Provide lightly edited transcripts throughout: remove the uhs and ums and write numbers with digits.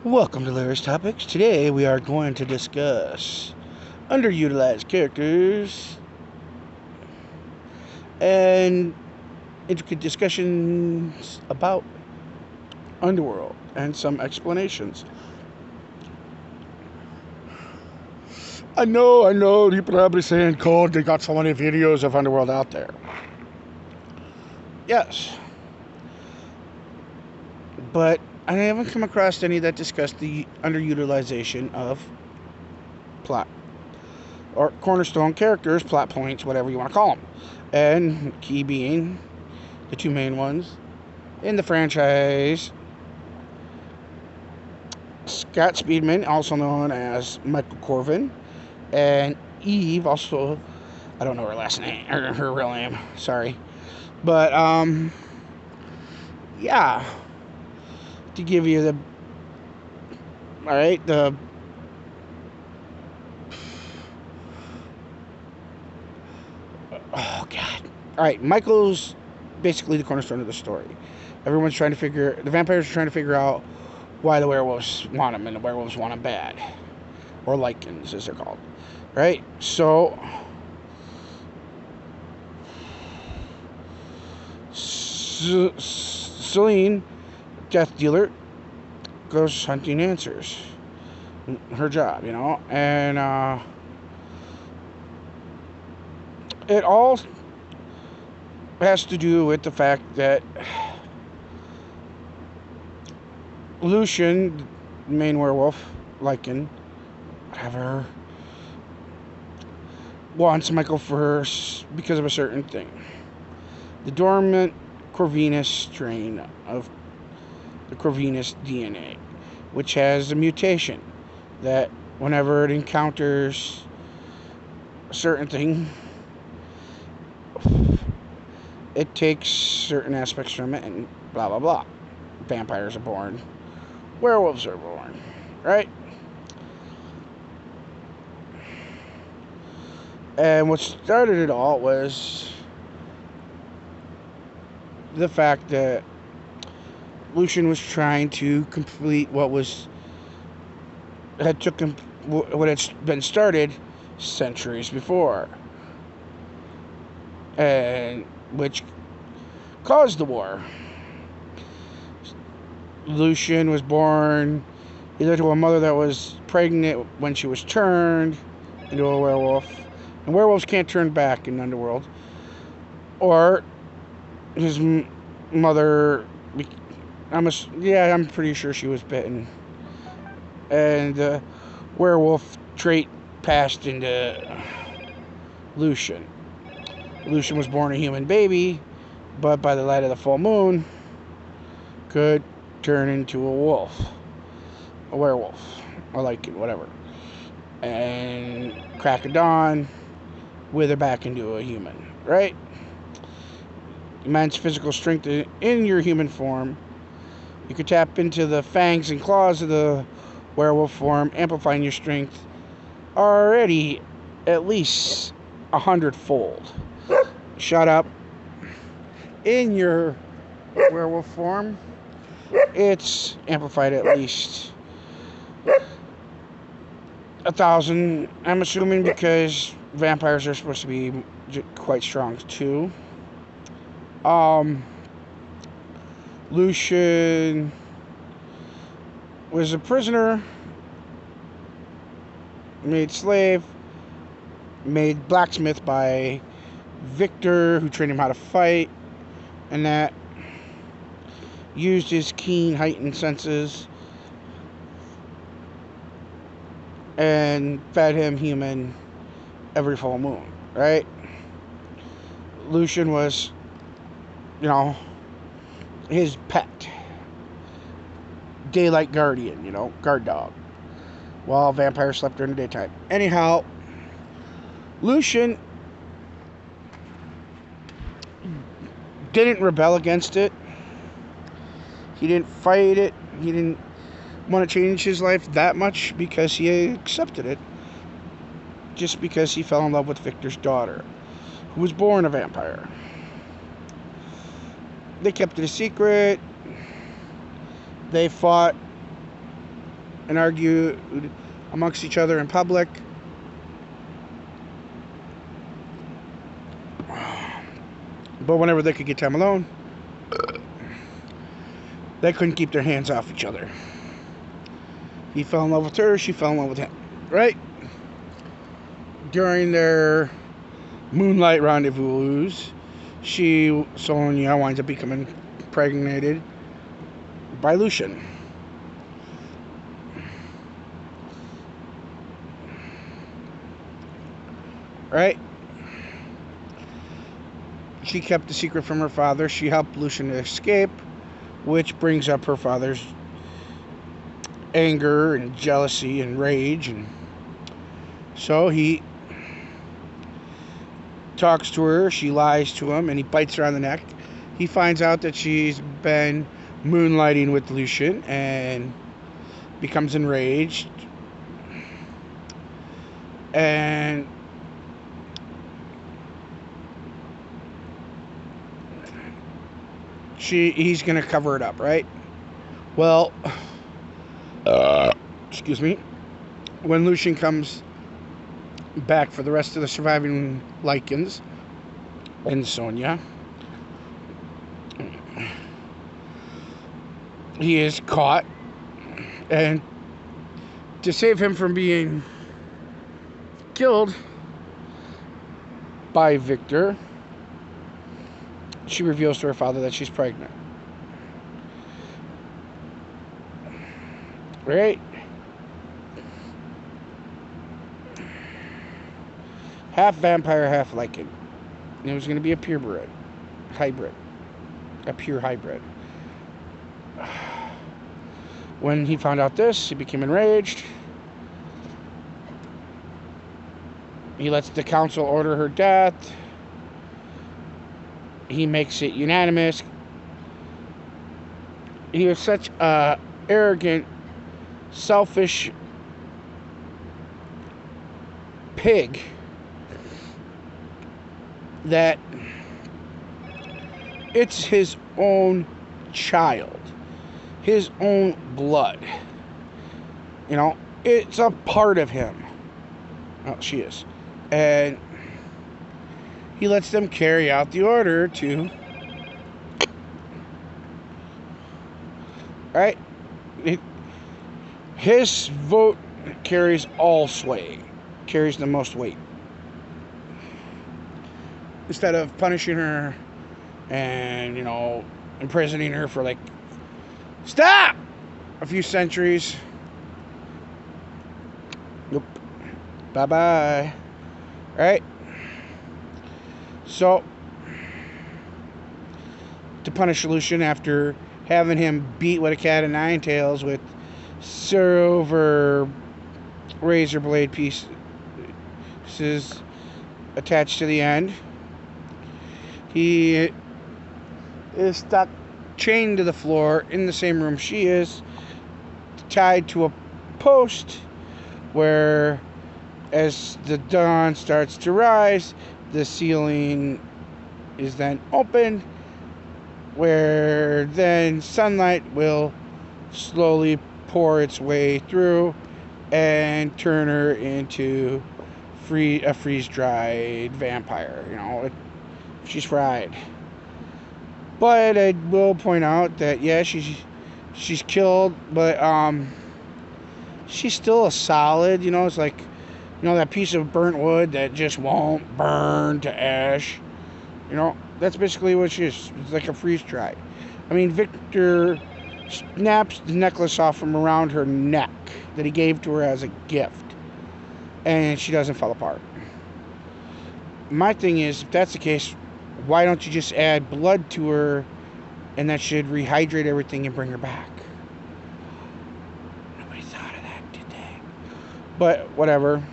Welcome to Larry's Topics. Today we are going to discuss underutilized characters and intricate discussions about Underworld and some explanations. I know, you're probably saying, Cold, they got so many videos of Underworld out there. Yes, but I haven't come across any that discuss the underutilization of plot or cornerstone characters, plot points, whatever you want to call them. And key being the two main ones in the franchise, Scott Speedman, also known as Michael Corvin, and Eve, also, I don't know her last name, or her real name, sorry. But, yeah, to give you the, alright, oh, God. Alright, Michael's basically the cornerstone of the story. Everyone's trying to the vampires are trying to figure out why the werewolves want him, and the werewolves want him bad. Or lichens, as they're called. Right? So, Celine, death dealer, goes hunting answers. Her job, and it all has to do with the fact that Lucian, main werewolf, lichen, whatever, wants Michael first because of a certain thing. The dormant Corvinus strain of the Corvinus DNA, which has a mutation that whenever it encounters a certain thing, it takes certain aspects from it and blah blah blah. Vampires are born, werewolves are born, right? And what started it all was the fact that Lucian was trying to complete what had been started centuries before, and which caused the war. Lucian was born either to a mother that was pregnant when she was turned into a werewolf, and werewolves can't turn back in Underworld, or his mother. I'm pretty sure she was bitten, and the werewolf trait passed into Lucian. Lucian was born a human baby, but by the light of the full moon, could turn into a wolf, a werewolf, or lichen, whatever, and crack of dawn, wither back into a human, right? Immense physical strength in your human form. You could tap into the fangs and claws of the werewolf form, amplifying your strength already at least 100-fold. Shut up. In your werewolf form, it's amplified at least 1,000. I'm assuming because vampires are supposed to be quite strong too. Lucian was a prisoner, made slave, made blacksmith by Victor, who trained him how to fight, and that used his keen, heightened senses and fed him human every full moon, right? Lucian was, his pet. Daylight guardian, guard dog. While vampires slept during the daytime. Anyhow, Lucian didn't rebel against it. He didn't fight it. He didn't want to change his life that much because he accepted it. Just because he fell in love with Victor's daughter, who was born a vampire. They kept it a secret. They fought and argued amongst each other in public. But whenever they could get time alone, they couldn't keep their hands off each other. He fell in love with her, she fell in love with him, right? During their moonlight rendezvous, Sonia, winds up becoming impregnated by Lucian. Right? She kept the secret from her father. She helped Lucian to escape, which brings up her father's anger and jealousy and rage. And so he talks to her, she lies to him, and he bites her on the neck. He finds out that she's been moonlighting with Lucian and becomes enraged. And he's going to cover it up, right? Well, excuse me. When Lucian comes back for the rest of the surviving Lycans and Sonia, he is caught, and to save him from being killed by Victor, she reveals to her father that she's pregnant. Right? Half vampire, half Lycan. And it was going to be a purebred. Hybrid. A pure hybrid. When he found out this, he became enraged. He lets the council order her death. He makes it unanimous. He was such a arrogant, selfish pig that it's his own child, his own blood. You know, it's a part of him. Well, she is. And he lets them carry out the order to... Right? His vote carries all sway. Carries the most weight. Instead of punishing her and, you know, imprisoning her for like... Stop! A few centuries. Nope. Bye-bye. Right? So, to punish Lucian after having him beat with a cat of nine tails with silver razor blade pieces attached to the end, he is stuck chained to the floor in the same room she is, tied to a post where, as the dawn starts to rise, the ceiling is then opened, where then sunlight will slowly pour its way through and turn her into a freeze-dried vampire. You know, she's fried. But I will point out that, yeah, she's killed, but she's still a solid. You know, it's like, you know, that piece of burnt wood that just won't burn to ash. You know, that's basically what she is. It's like a freeze-dry. I mean, Victor snaps the necklace off from around her neck that he gave to her as a gift, and she doesn't fall apart. My thing is, if that's the case, why don't you just add blood to her, and that should rehydrate everything and bring her back? Nobody thought of that, did they? But whatever.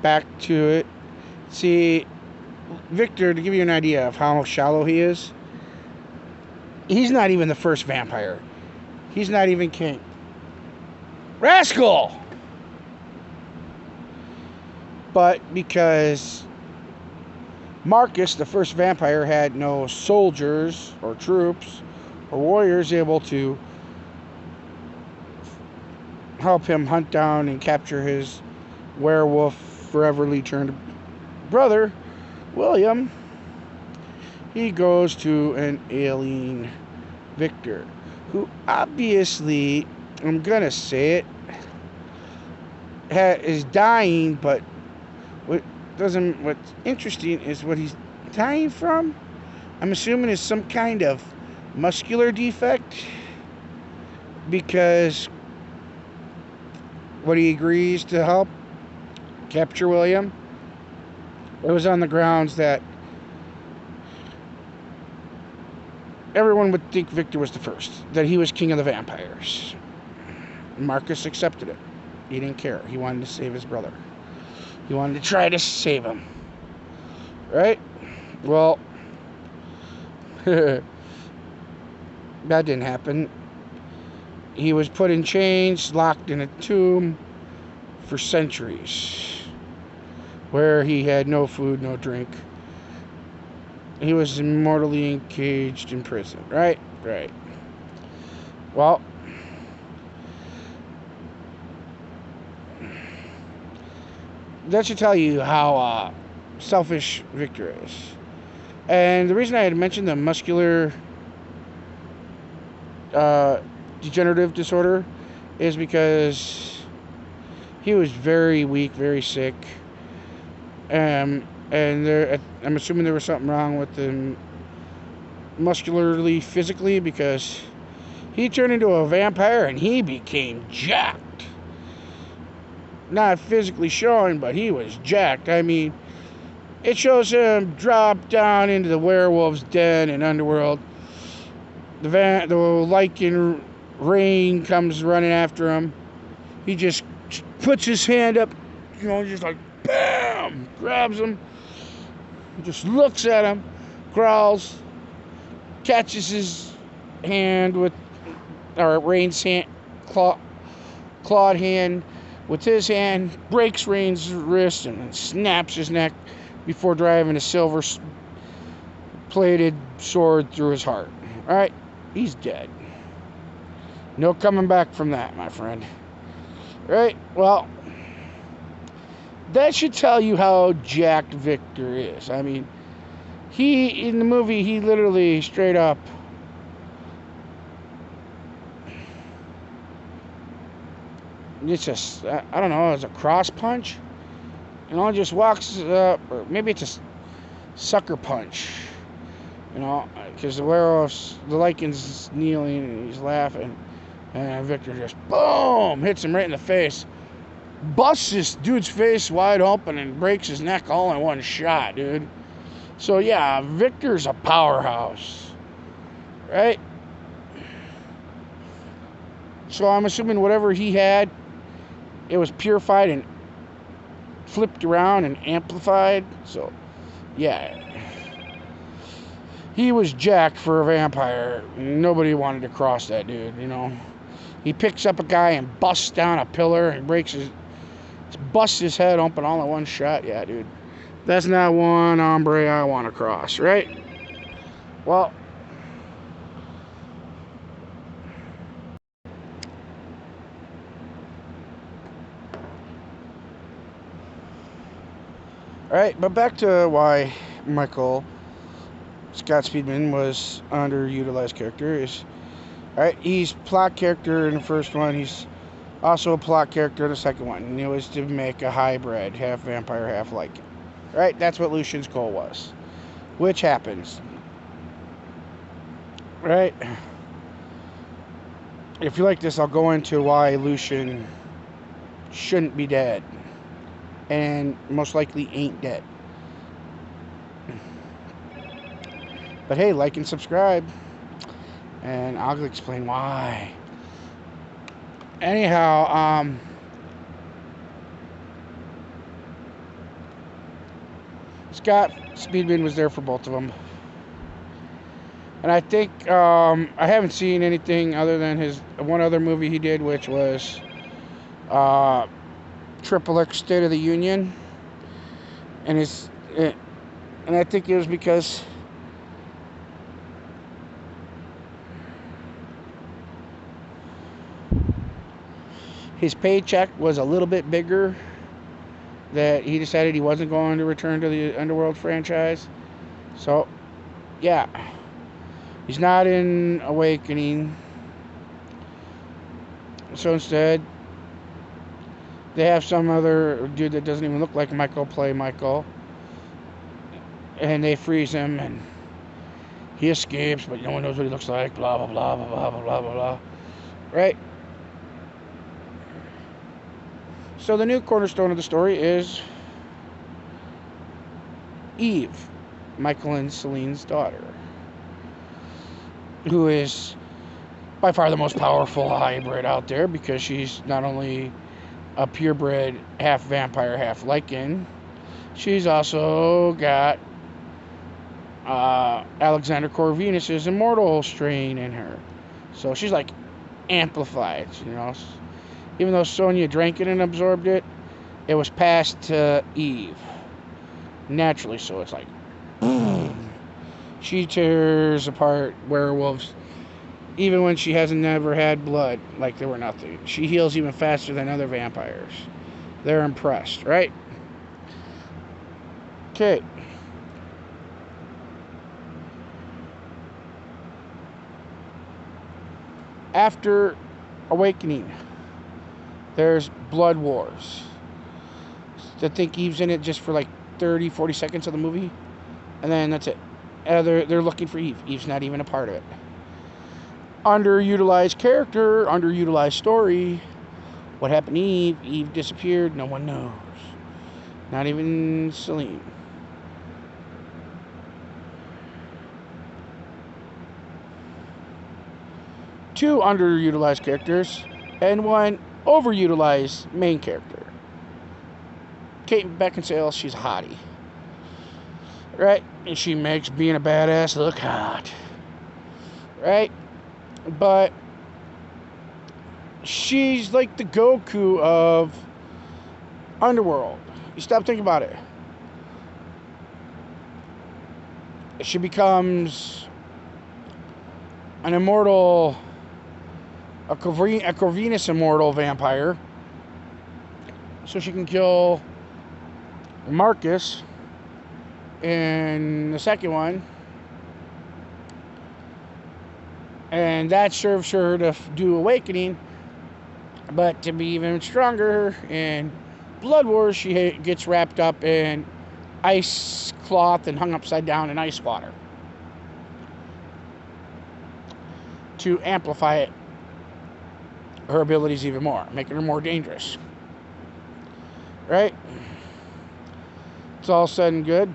Back to it. See, Victor, to give you an idea of how shallow he is, he's not even the first vampire. He's not even king. Rascal! But because Marcus, the first vampire, had no soldiers or troops or warriors able to help him hunt down and capture his werewolf foreverly turned brother, William, he goes to an alien Victor, who obviously, I'm gonna say it, is dying, but what's interesting is what he's dying from. I'm assuming is some kind of muscular defect, because when he agrees to help capture William, it was on the grounds that everyone would think Victor was the first, that he was king of the vampires. Marcus accepted it. He didn't care. He wanted to save his brother. He wanted to try to save him. Right? Well, that didn't happen. He was put in chains, locked in a tomb for centuries, where he had no food, no drink. He was immortally encaged in prison. Right? Right. Well, that should tell you how selfish Victor is. And the reason I had mentioned the muscular degenerative disorder is because he was very weak, very sick. And I'm assuming there was something wrong with him muscularly, physically, because he turned into a vampire and he became jacked. Not physically showing, but he was jacked. I mean, it shows him drop down into the werewolf's den in Underworld. The Lycan Rain comes running after him. He just puts his hand up, just like bam, grabs him, just looks at him, growls, catches his hand with, or Rain's hand, clawed hand with his hand, breaks Rain's wrist and snaps his neck before driving a silver-plated sword through his heart. All right, he's dead. No coming back from that, my friend. All right, well, that should tell you how jacked Victor is. I mean, in the movie, he literally straight up it's just, I don't know, it's a cross punch. Just walks up, or maybe it's a sucker punch. Because the werewolf's, the Lycan's kneeling and he's laughing. And Victor just, boom, hits him right in the face. Busts this dude's face wide open and breaks his neck all in one shot, dude. So, yeah, Victor's a powerhouse. Right? So I'm assuming whatever he had, it was purified and flipped around and amplified. So, yeah. He was jacked for a vampire. Nobody wanted to cross that dude, He picks up a guy and busts down a pillar and busts his head open all in one shot. Yeah, dude. That's not one hombre I want to cross, right? Well, alright, but back to why Michael Scott Speedman was underutilized character is, alright, he's plot character in the first one, he's also a plot character in the second one, and it was to make a hybrid, half vampire, half Lycan. Right, that's what Lucian's goal was, which happens. Right? If you like this, I'll go into why Lucian shouldn't be dead, and most likely ain't dead. But hey, like and subscribe, and I'll explain why. Anyhow, Scott Speedman was there for both of them. And I think, I haven't seen anything other than his one other movie he did, which was Triple X State of the Union. And I think it was because his paycheck was a little bit bigger, that he decided he wasn't going to return to the Underworld franchise. So, yeah. He's not in Awakening. So instead, they have some other dude that doesn't even look like Michael play Michael. And they freeze him, and he escapes, but no one knows what he looks like. Blah, blah, blah, blah, blah, blah, blah, blah. Right? So the new cornerstone of the story is Eve, Michael and Celine's daughter, who is by far the most powerful hybrid out there, because she's not only a purebred, half vampire, half Lycan, she's also got Alexander Corvinus's immortal strain in her. So she's like amplified, you know. Even though Sonya drank it and absorbed it, it was passed to Eve naturally. So it's like, she tears apart werewolves even when she hasn't never had blood, like they were nothing. She heals even faster than other vampires. They're impressed, right? Okay. After Awakening, there's Blood Wars. I think Eve's in it just for like 30, 40 seconds of the movie, and then that's it. They're looking for Eve. Eve's not even a part of it. Underutilized character, underutilized story. What happened to Eve? Eve disappeared. No one knows. Not even Celine. Two underutilized characters and one overutilized main character. Kate Beckinsale, she's a hottie. Right? And she makes being a badass look hot. Right? But she's like the Goku of Underworld. You stop thinking about it. She becomes an immortal, a Corvinus immortal vampire, so she can kill Marcus in the second one. And that serves her to do Awakening. But to be even stronger in Blood Wars, she gets wrapped up in ice cloth and hung upside down in ice water to amplify it, her abilities even more, making her more dangerous. Right? It's all said and good.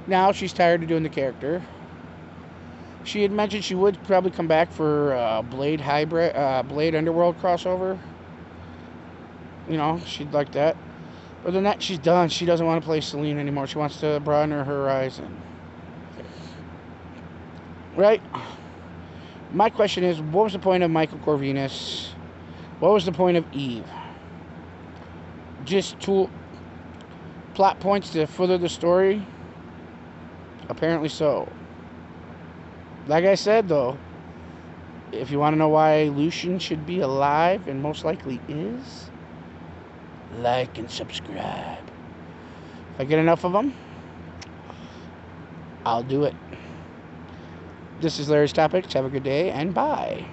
Now she's tired of doing the character. She had mentioned she would probably come back for Blade hybrid, Blade Underworld crossover. You know, she'd like that. But then that she's done. She doesn't want to play Celine anymore. She wants to broaden her horizon. Right? My question is, what was the point of Michael Corvinus? What was the point of Eve? Just plot points to further the story? Apparently so. Like I said, though, if you want to know why Lucian should be alive, and most likely is, like and subscribe. If I get enough of them, I'll do it. This is Larry's Topics. Have a good day, and bye.